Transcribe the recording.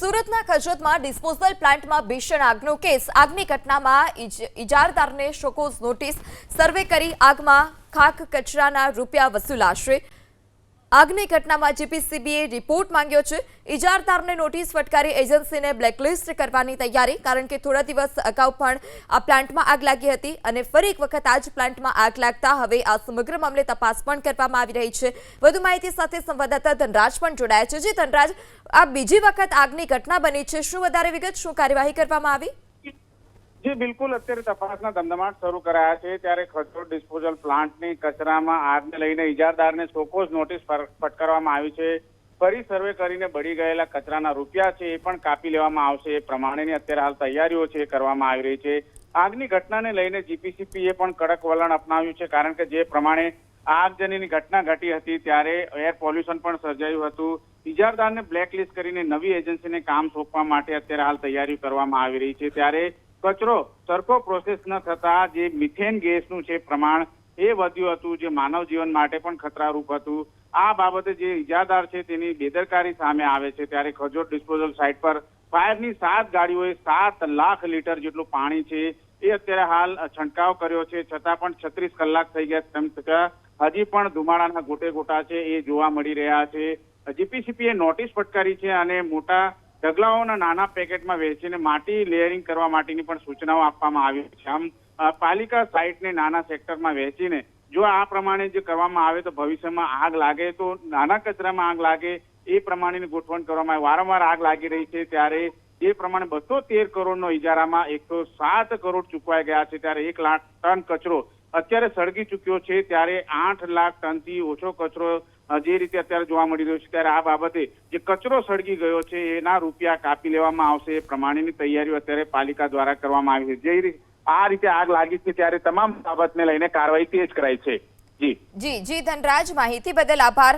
સુરતના ખજોદમાં ડિસ્પોઝલ પ્લાન્ટમાં ભીષણ આગનો કેસ. આગની ઘટનામાં ઇજારદારને શોકોઝ નોટિસ. સર્વે કરી આગમાં ખાક કચરાના રૂપિયા વસૂલાશે. આગની ઘટનામાં જીપીસીબીએ રિપોર્ટ માંગ્યો છે. ઇજારદારને નોટિસ ફટકારી એજન્સીને બ્લેકલિસ્ટ કરવાની તૈયારી, કારણ કે થોડા દિવસ અગાઉ પણ આ પ્લાન્ટમાં આગ લાગી હતી અને ફરી એક વખત આ જ પ્લાન્ટમાં આગ લાગતા હવે આ સમગ્ર મામલે તપાસ પણ કરવામાં આવી રહી છે. વધુ માહિતી સાથે સંવાદદાતા ધનરાજ પણ જોડાયા છે. જી ધનરાજ, આ બીજી વખત આગની ઘટના બની છે, શું વધારે વિગત, શું કાર્યવાહી કરવામાં આવી? જી બિલકુલ, અત્યારે તપાસના ધમધમાટ શરૂ કરાયા છે. ત્યારે ખજોદ ડિસ્પોઝલ પ્લાન્ટની કચરામાં આગને લઈને ઇજારદારને શોકોઝ નોટિસ ફટકારવામાં આવી છે. ફરી સર્વે કરીને બળી ગયેલા કચરાના રૂપિયા છે એ પણ કાપી લેવામાં આવશે. એ પ્રમાણેની અત્યારે હાલ તૈયારીઓ છે કરવામાં આવી રહી છે. આગની ઘટનાને લઈને જીપીસીબીએ પણ કડક વલણ અપનાવ્યું છે, કારણ કે જે પ્રમાણે આગજનીની ઘટના ઘટી હતી ત્યારે એર પોલ્યુશન પણ સર્જાયું હતું. ઇજારદારને બ્લેકલિસ્ટ કરીને નવી એજન્સીને કામ સોંપવા માટે અત્યારે હાલ તૈયારી કરવામાં આવી રહી છે. ત્યારે કચરો સરખો પ્રોસેસ ન થતા જે મિથેન ગેસનું છે પ્રમાણ એ વધ્યું હતું, જે માનવ જીવન માટે પણ ખતરારૂપ હતું. આ બાબતે જે ઇજારદાર છે તેની બેદરકારી સામે આવે છે. ત્યારે ખજોદ ડિસ્પોઝલ સાઇટ પર ફાયરની 7 ગાડીઓએ 7 લાખ લીટર જેટલું પાણી છે એ અત્યારે હાલ છંટકાવ કર્યો છે, છતાં પણ 36 કલાક થઈ ગયા તેમ છતાં હજી પણ ધુમાડાના ગોટે ગોટા છે એ જોવા મળી રહ્યા છે. જીપીસીબીએ નોટિસ ફટકારી છે અને મોટા ઢગલાઓના નાના પેકેટમાં વહેંચીને માટી લેયરિંગ કરવા માટેની પણ સૂચનાઓ આપવામાં આવી છે. આમ પાલિકા સાઇટને નાના સેક્ટરમાં વહેંચીને જો આ પ્રમાણે જે કરવામાં આવે તો ભવિષ્યમાં આગ લાગે તો નાના કચરામાં આગ લાગે એ પ્રમાણેની ગોઠવણ કરવામાં આવે. વારંવાર આગ લાગી રહી છે, ત્યારે જે પ્રમાણે 213 કરોડનો ઇજારામાં 107 કરોડ ચૂકવાઈ ગયા છે. ત્યારે 1 લાખ ટન કચરો અત્યારે સળગી ચૂક્યો છે. ત્યારે 8 લાખ ટનથી ઓછો કચરો જે રીતે અત્યારે જોવા મળી રહ્યો છે, ત્યારે આ બાબતે જે કચરો સળગી ગયો છે એના રૂપિયા કાપી લેવામાં આવશે. એ પ્રમાણેની તૈયારીઓ અત્યારે પાલિકા દ્વારા કરવામાં આવી છે. જે આ રીતે આગ લાગી છે ત્યારે તમામ બાબતને લઈને કાર્યવાહી તેજ કરાઈ છે. જી ધનરાજ, માહિતી બદલ આભાર.